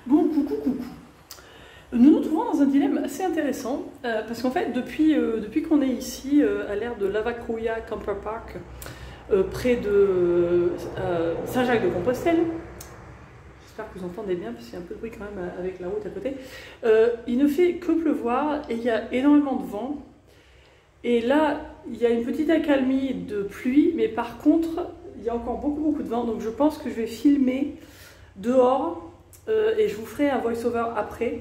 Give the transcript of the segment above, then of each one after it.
Bon, coucou, coucou. Nous nous trouvons dans un dilemme assez intéressant parce qu'en fait, depuis qu'on est ici, à l'ère de Lavacrouilla Camper Park, près de Saint-Jacques-de-Compostelle, j'espère que vous entendez bien parce qu'il y a un peu de bruit quand même avec la route à côté, il ne fait que pleuvoir et il y a énormément de vent. Et là, il y a une petite accalmie de pluie, mais par contre, il y a encore beaucoup de vent, donc je pense que je vais filmer dehors et je vous ferai un voice-over après.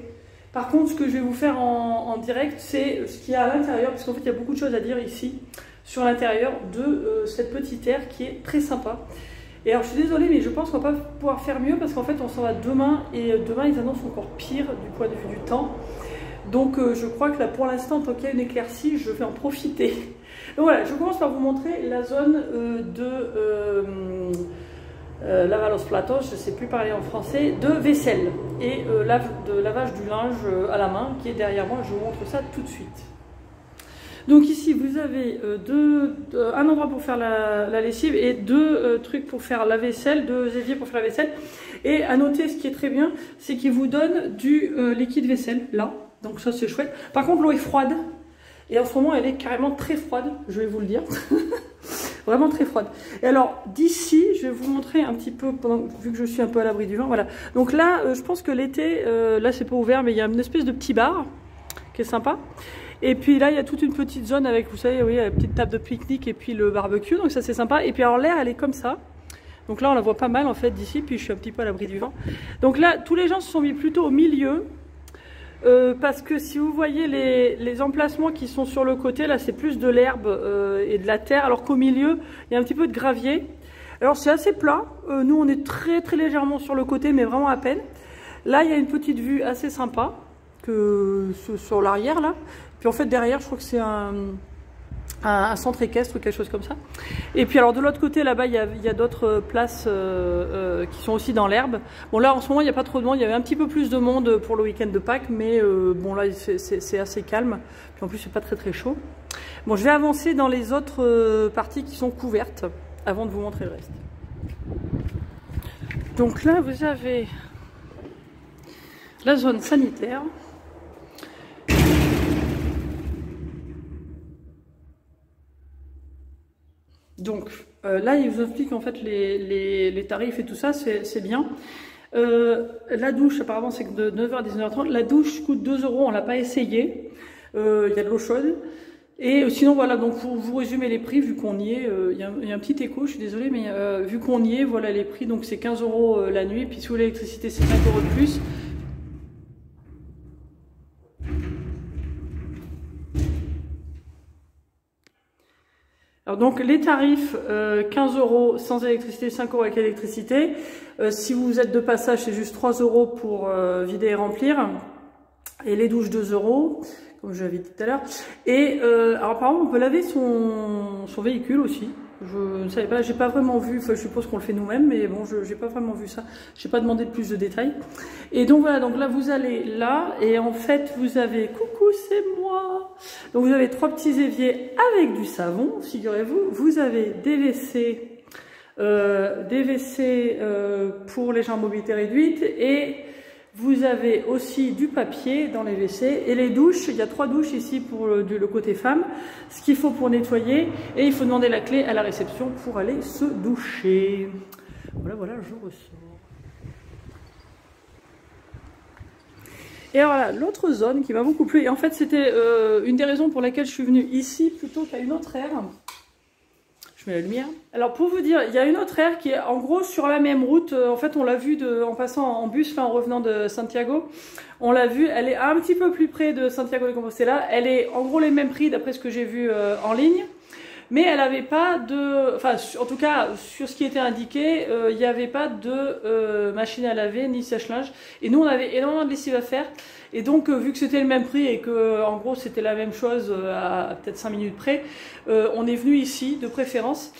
Par contre, ce que je vais vous faire en direct, c'est ce qu'il y a à l'intérieur, parce qu'en fait, il y a beaucoup de choses à dire ici, sur l'intérieur de cette petite aire qui est très sympa. Et alors, je suis désolée, mais je pense qu'on va pas pouvoir faire mieux, parce qu'en fait, on s'en va demain, et demain, ils annoncent encore pire du point de vue du temps. Donc, je crois que là, pour l'instant, tant qu'il y a une éclaircie, je vais en profiter. Donc voilà, je commence par vous montrer la zone lava los platos, je ne sais plus parler en français, de vaisselle et de lavage du linge à la main qui est derrière moi. Je vous montre ça tout de suite. Donc ici vous avez un endroit pour faire la lessive et deux trucs pour faire la vaisselle, deux éviers pour faire la vaisselle. Et à noter, ce qui est très bien, c'est qu'il vous donne du liquide vaisselle là, donc ça c'est chouette. Par contre l'eau est froide et en ce moment elle est carrément très froide, je vais vous le dire. Vraiment très froide. Et alors d'ici, je vais vous montrer un petit peu, vu que je suis un peu à l'abri du vent, voilà. Donc là, je pense que l'été, là c'est pas ouvert, mais il y a une espèce de petit bar qui est sympa. Et puis là, il y a toute une petite zone avec, vous savez, oui, la petite table de pique-nique et puis le barbecue, donc ça c'est sympa. Et puis alors l'air, elle est comme ça. Donc là, on la voit pas mal en fait d'ici, puis je suis un petit peu à l'abri du vent. Donc là, tous les gens se sont mis plutôt au milieu. Parce que si vous voyez les emplacements qui sont sur le côté, là c'est plus de l'herbe et de la terre, alors qu'au milieu il y a un petit peu de gravier. Alors c'est assez plat, nous on est très légèrement sur le côté, mais vraiment à peine. Là il y a une petite vue assez sympa sur l'arrière là. Puis en fait derrière je crois que c'est un centre équestre ou quelque chose comme ça. Et puis alors de l'autre côté là-bas il y a d'autres places qui sont aussi dans l'herbe. Bon là en ce moment il n'y a pas trop de monde, il y avait un petit peu plus de monde pour le week-end de Pâques, mais bon là c'est assez calme. Puis en plus c'est pas très chaud. Bon, je vais avancer dans les autres parties qui sont couvertes avant de vous montrer le reste. Donc là vous avez la zone sanitaire. Donc là, il vous explique en fait les tarifs et tout ça, c'est bien. La douche, apparemment, c'est que de 9h à 19h30. La douche coûte 2 €, on ne l'a pas essayé. Il y a de l'eau chaude. Et sinon, voilà, donc pour vous résumer les prix, vu qu'on y est, il y a un petit écho, je suis désolée, mais vu qu'on y est, voilà les prix. Donc c'est 15 € la nuit, puis sous l'électricité, c'est 5 € de plus. Alors donc les tarifs, 15 € sans électricité, 5 € avec électricité. Si vous êtes de passage, c'est juste 3 € pour vider et remplir. Et les douches 2 €, comme je l'avais dit tout à l'heure. Et alors apparemment on peut laver son véhicule aussi. Je ne savais pas, j'ai pas vraiment vu, enfin, je suppose qu'on le fait nous-mêmes, mais bon, je n'ai pas vraiment vu ça. J'ai pas demandé de plus de détails. Et donc voilà, donc là vous allez là, et en fait vous avez, coucou c'est moi. Donc vous avez 3 petits éviers avec du savon, figurez-vous. Vous avez des WC pour les gens à mobilité réduite, et vous avez aussi du papier dans les WC et les douches. Il y a 3 douches ici pour le côté femme, ce qu'il faut pour nettoyer, et il faut demander la clé à la réception pour aller se doucher. Voilà, je ressors. Et alors là, l'autre zone qui m'a beaucoup plu, et en fait c'était une des raisons pour laquelle je suis venue ici plutôt qu'à une autre aire. Je mets la lumière. Alors pour vous dire, il y a une autre aire qui est en gros sur la même route. En fait, on l'a vue en passant en bus, là, en revenant de Santiago. On l'a vue, elle est un petit peu plus près de Santiago de Compostela. Elle est en gros les mêmes prix d'après ce que j'ai vu en ligne. Mais elle n'avait pas de... Enfin, en tout cas, sur ce qui était indiqué, il n'y avait pas de machine à laver ni sèche-linge. Et nous, on avait énormément de lessive à faire. Et donc, vu que c'était le même prix et que, en gros, c'était la même chose à peut-être 5 minutes près, on est venu ici, de préférence.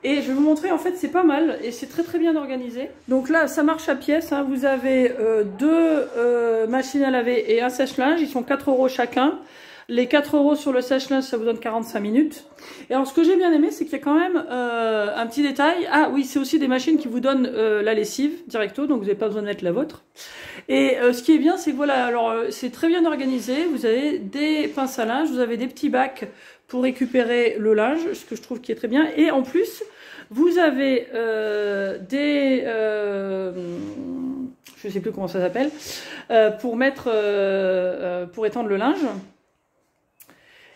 Et je vais vous montrer, en fait, c'est pas mal et c'est très bien organisé. Donc là, ça marche à pièce, hein. Vous avez 2 machines à laver et un sèche-linge. Ils sont 4 € chacun. Les 4 € sur le sèche-linge, ça vous donne 45 minutes. Et alors, ce que j'ai bien aimé, c'est qu'il y a quand même un petit détail. Ah oui, c'est aussi des machines qui vous donnent la lessive directo, donc vous n'avez pas besoin de mettre la vôtre. Et ce qui est bien, c'est que voilà, alors c'est très bien organisé. Vous avez des pinces à linge, vous avez des petits bacs pour récupérer le linge, ce que je trouve qui est très bien. Et en plus, vous avez je sais plus comment ça s'appelle, pour mettre, pour étendre le linge.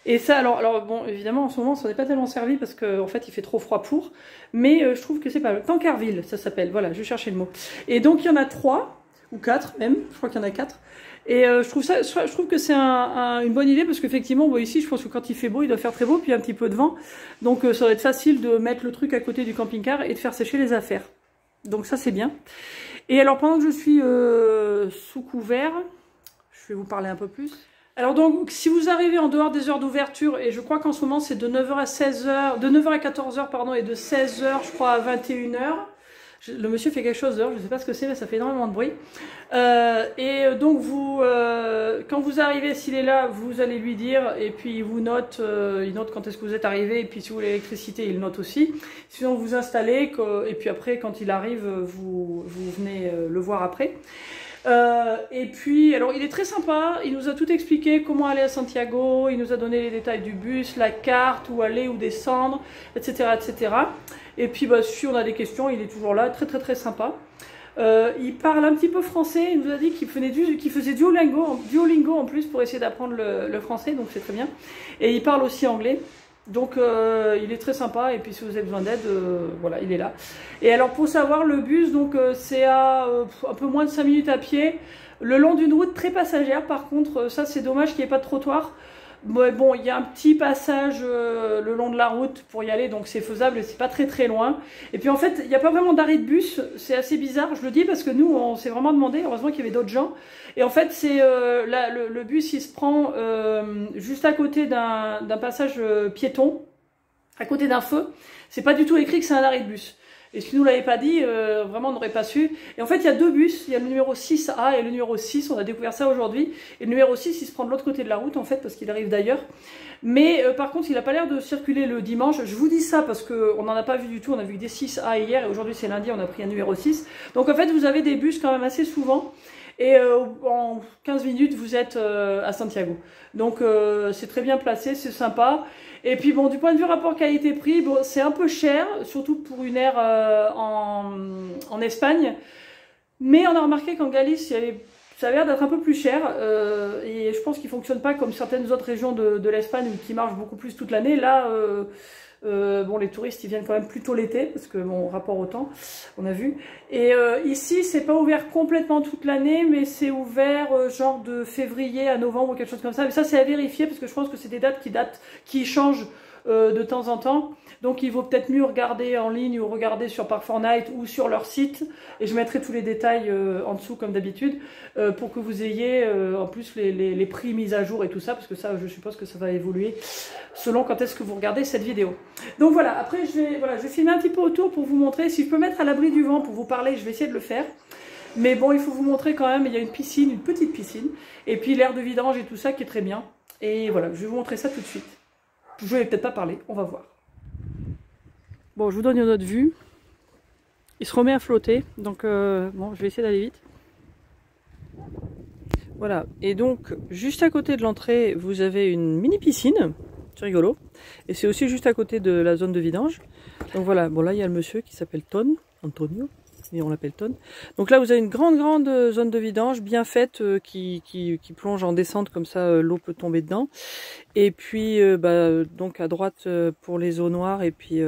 Et ça, alors bon, évidemment, en ce moment, ça n'est pas tellement servi parce qu'en fait, il fait trop froid pour. Mais je trouve que c'est pas mal. Tankerville, ça s'appelle. Voilà, je cherchais le mot. Et donc, il y en a 3 ou 4 même. Je crois qu'il y en a 4. Et je trouve que c'est une bonne idée parce qu'effectivement, bon, ici, je pense que quand il fait beau, il doit faire très beau, puis un petit peu de vent. Donc, ça va être facile de mettre le truc à côté du camping-car et de faire sécher les affaires. Donc, ça, c'est bien. Et alors, pendant que je suis sous couvert, je vais vous parler un peu plus. Alors donc, si vous arrivez en dehors des heures d'ouverture, et je crois qu'en ce moment c'est de 9h à 16h, de 9h à 14h pardon, et de 16h je crois à 21h. Le monsieur fait quelque chose dehors, je ne sais pas ce que c'est, mais ça fait énormément de bruit. Et donc quand vous arrivez, s'il est là, vous allez lui dire, et puis il vous note, il note quand est-ce que vous êtes arrivé, et puis si vous voulez l'électricité, il note aussi. Sinon vous installez, et puis après quand il arrive, vous venez le voir après. Et puis, alors il est très sympa, il nous a tout expliqué comment aller à Santiago, il nous a donné les détails du bus, la carte, où aller, où descendre, etc. etc. Et puis bah, si on a des questions, il est toujours là, très sympa. Il parle un petit peu français, il nous a dit qu'il faisait Duolingo en plus pour essayer d'apprendre le français, donc c'est très bien. Et il parle aussi anglais. Donc il est très sympa, et puis si vous avez besoin d'aide, voilà, il est là. Et alors pour savoir, le bus, donc c'est à un peu moins de 5 minutes à pied, le long d'une route très passagère. Par contre, ça c'est dommage qu'il n'y ait pas de trottoir. Mais bon, il y a un petit passage le long de la route pour y aller, donc c'est faisable, c'est pas très loin. Et puis en fait, il n'y a pas vraiment d'arrêt de bus, c'est assez bizarre, je le dis parce que nous, on s'est vraiment demandé, heureusement qu'il y avait d'autres gens. Et en fait, c'est le bus, il se prend juste à côté d'un passage piéton, à côté d'un feu. C'est pas du tout écrit que c'est un arrêt de bus. Et si nous l'avait pas dit, vraiment on n'aurait pas su. Et en fait, il y a 2 bus, il y a le numéro 6A et le numéro 6, on a découvert ça aujourd'hui. Et le numéro 6, il se prend de l'autre côté de la route en fait, parce qu'il arrive d'ailleurs. Mais par contre, il n'a pas l'air de circuler le dimanche. Je vous dis ça parce qu'on n'en a pas vu du tout, on a vu des 6A hier, et aujourd'hui c'est lundi, on a pris un numéro 6. Donc en fait, vous avez des bus quand même assez souvent. Et en 15 minutes, vous êtes à Santiago. Donc c'est très bien placé, c'est sympa. Et puis bon, du point de vue rapport qualité-prix, bon, c'est un peu cher, surtout pour une aire en Espagne. Mais on a remarqué qu'en Galice, ça a l'air d'être un peu plus cher. Et je pense qu'il ne fonctionne pas comme certaines autres régions de l'Espagne qui marchent beaucoup plus toute l'année. Là, bon, les touristes, ils viennent quand même plutôt l'été, parce que bon, rapport au temps, on a vu. Et ici, c'est pas ouvert complètement toute l'année, mais c'est ouvert genre de février à novembre ou quelque chose comme ça. Mais ça, c'est à vérifier, parce que je pense que c'est des dates qui changent de temps en temps. Donc il vaut peut-être mieux regarder en ligne ou regarder sur Park4Night ou sur leur site. Et je mettrai tous les détails en dessous comme d'habitude pour que vous ayez en plus les prix mis à jour et tout ça, parce que ça, je suppose que ça va évoluer selon quand est-ce que vous regardez cette vidéo. Donc voilà, après je vais filmer un petit peu autour pour vous montrer. Si je peux mettre à l'abri du vent pour vous parler, je vais essayer de le faire. Mais bon, il faut vous montrer quand même, il y a une piscine, une petite piscine, et puis l'aire de vidange et tout ça qui est très bien. Et voilà, je vais vous montrer ça tout de suite. Je vais peut-être pas parler, on va voir. Bon, je vous donne une autre vue. Il se remet à flotter, donc bon, je vais essayer d'aller vite. Voilà, et donc juste à côté de l'entrée, vous avez une mini piscine, c'est rigolo. Et c'est aussi juste à côté de la zone de vidange. Donc voilà, bon là il y a le monsieur qui s'appelle Antonio, et on l'appelle Ton. Donc là vous avez une grande zone de vidange bien faite qui plonge en descente, comme ça l'eau peut tomber dedans. Et puis donc à droite pour les eaux noires, et puis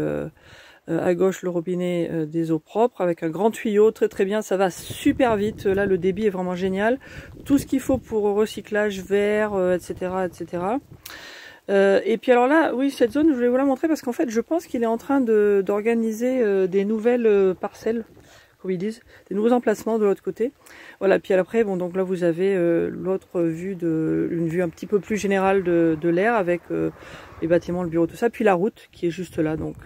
à gauche le robinet des eaux propres avec un grand tuyau, très bien, ça va super vite. Là le débit est vraiment génial, tout ce qu'il faut pour recyclage vert, etc. Et puis alors là, oui, cette zone je voulais vous la montrer parce qu'en fait je pense qu'il est en train d'organiser des nouvelles parcelles, comme ils disent, des nouveaux emplacements de l'autre côté. Voilà, puis après, bon, donc là vous avez l'autre vue, une vue un petit peu plus générale de l'air avec les bâtiments, le bureau, tout ça, puis la route qui est juste là. Donc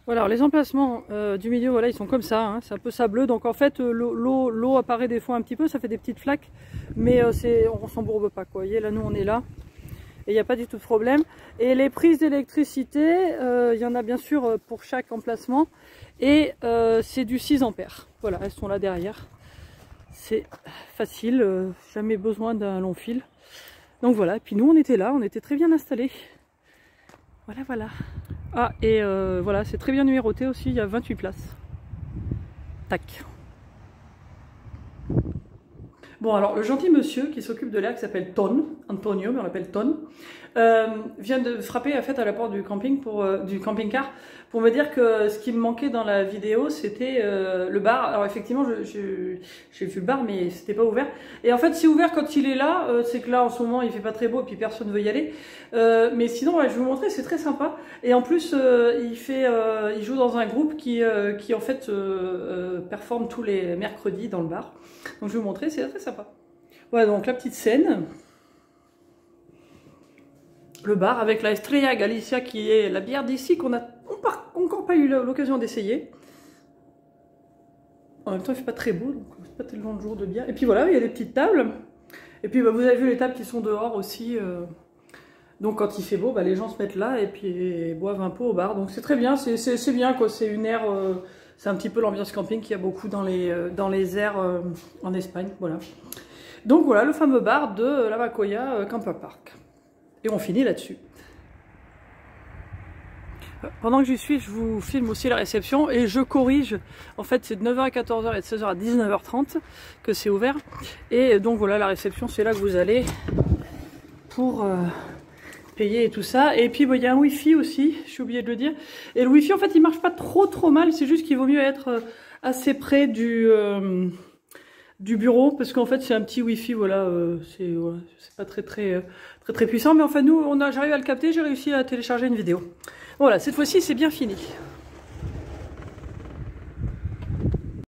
Voilà, alors les emplacements du milieu, voilà, ils sont comme ça, hein, c'est un peu sableux, donc en fait l'eau apparaît des fois un petit peu, ça fait des petites flaques, mais on s'embourbe pas, quoi. Vous voyez, là nous on est là, et il n'y a pas du tout de problème. Et les prises d'électricité, il y en a bien sûr pour chaque emplacement, et c'est du 6 ampères. Voilà, elles sont là derrière. C'est facile, jamais besoin d'un long fil. Donc voilà, et puis nous on était là, on était très bien installés. Voilà, voilà. Ah, et voilà, c'est très bien numéroté aussi, il y a 28 places. Tac. Bon, alors le gentil monsieur qui s'occupe de l'air, qui s'appelle Ton, Antonio, mais on l'appelle Ton, vient de frapper à la porte du camping du camping-car pour me dire que ce qui me manquait dans la vidéo, c'était le bar. Alors effectivement, j'ai vu le bar, mais c'était pas ouvert. Et en fait, c'est ouvert quand il est là. C'est que là, en ce moment, il fait pas très beau et puis personne ne veut y aller. Mais sinon, ouais, je vais vous montrer, c'est très sympa. Et en plus, il joue dans un groupe qui en fait performe tous les mercredis dans le bar. Donc je vais vous montrer, c'est très sympa. Voilà, donc la petite scène. Le bar avec la Estrella Galicia qui est la bière d'ici qu'on n'a encore pas eu l'occasion d'essayer. En même temps, il fait pas très beau, donc c'est pas tellement le jour de bière. Et puis voilà, il y a des petites tables. Et puis bah, vous avez vu les tables qui sont dehors aussi. Donc quand il fait beau, bah, les gens se mettent là et puis boivent un peu au bar. Donc c'est très bien, c'est bien quoi. C'est une aire, c'est un petit peu l'ambiance camping qu'il y a beaucoup dans les aires en Espagne. Voilà. Donc voilà le fameux bar de Lavacolla Camper Park. Et on finit là-dessus. Pendant que j'y suis, je vous filme aussi la réception et je corrige. En fait, c'est de 9h à 14h et de 16h à 19h30 que c'est ouvert. Et donc voilà, la réception, c'est là que vous allez pour payer et tout ça. Et puis, il y a un Wi-Fi aussi, j'ai oublié de le dire. Et le Wi-Fi, en fait, il marche pas trop mal. C'est juste qu'il vaut mieux être assez près du bureau, parce qu'en fait c'est un petit wifi, voilà, c'est pas très puissant, mais enfin nous j'arrive à le capter, j'ai réussi à télécharger une vidéo. Voilà, cette fois-ci c'est bien fini.